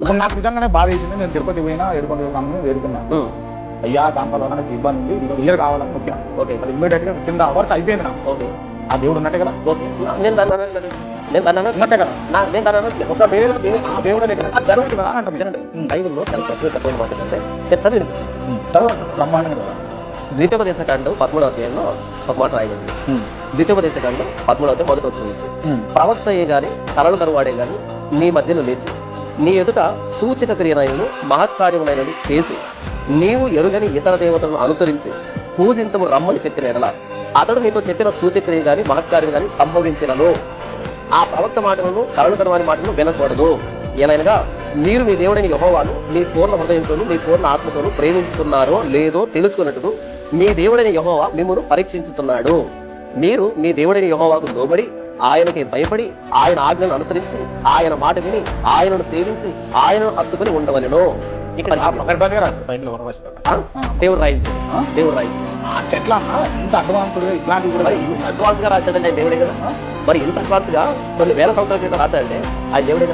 ఇప్పుడు నాకు నిజంగానే బాధ వేసింది. నేను తిరుపతి పోయినా ఏడుకొండ వేడుకున్నా అయ్యా దాంట్లో నాకు ఇబ్బంది ఉంది క్లియర్ కావాలని ముఖ్యం. ఓకే అది ఇమ్మీడియట్ గా కింద అవర్స్ అయిపోయింది నాకు. ఓకే ఆ దేవుడు ఉన్నట్టే కదా. ఓకే నేను ఉన్నట్టే కదా. ఒక దేవుడు జరుగుతుందా అంటే బైబుల్లో చాలా ప్రత్యేకమైన మాట ఏంటంటే బ్రహ్మాండంగా కదా. ద్వితీయోపదేశకాండం 13వ అధ్యాయంలో ఒక మాట రాయబడింది. ద్వితీయోపదేశకాండం 13వ అధ్యాయం మొదటి వచనం నుంచి ప్రవక్త అయ్యే గాని తలలు కరువాడే గాని నీ మధ్యలో లేచి నీ ఎదుట సూచక క్రియనైనను మహత్కార్యములైనను చేసి నీవు ఎరుగని ఇతర దేవతలను అనుసరించి పూజింతము రమ్మని చెప్పిన ఎడల అతడు నీతో చెప్పిన సూచక్రియ గాని మహత్కార్యం గాని సంభవించినను ఆ ప్రవక్త మాటలను కలలు కరవాని మాటలను వినకూడదు. ఏలైనగా మీరు మీ దేవుడైన యెహోవాను మీ పూర్ణ హృదయంతోను మీ పూర్ణ ఆత్మతోను ప్రేమించుతున్నారో లేదో తెలుసుకున్నట్టు మీ దేవుడైన యెహోవా మిమ్మును పరీక్షించుతున్నాడు. మీరు మీ దేవుడైన యెహోవాకు లోబడి ఆయనకి భయపడి ఆయన ఆజ్ఞలను అనుసరించి ఆయన మాట విని ఆయనను సేవించి ఆయనను హత్తుకుని ఉండవలెను. ఇక్కడ దేవుడు రాయించి ఎట్లా ఇంత అడ్వాన్స్ ఇట్లాంటివి కూడా అడ్వాన్స్ గా రాశాడంటే దేవుడే కదా. మరి ఇంత అడ్వాన్స్ గా కొన్ని వేల సంవత్సరాల క్రితం రాశాడంటే ఆయన దేవుడే కదా.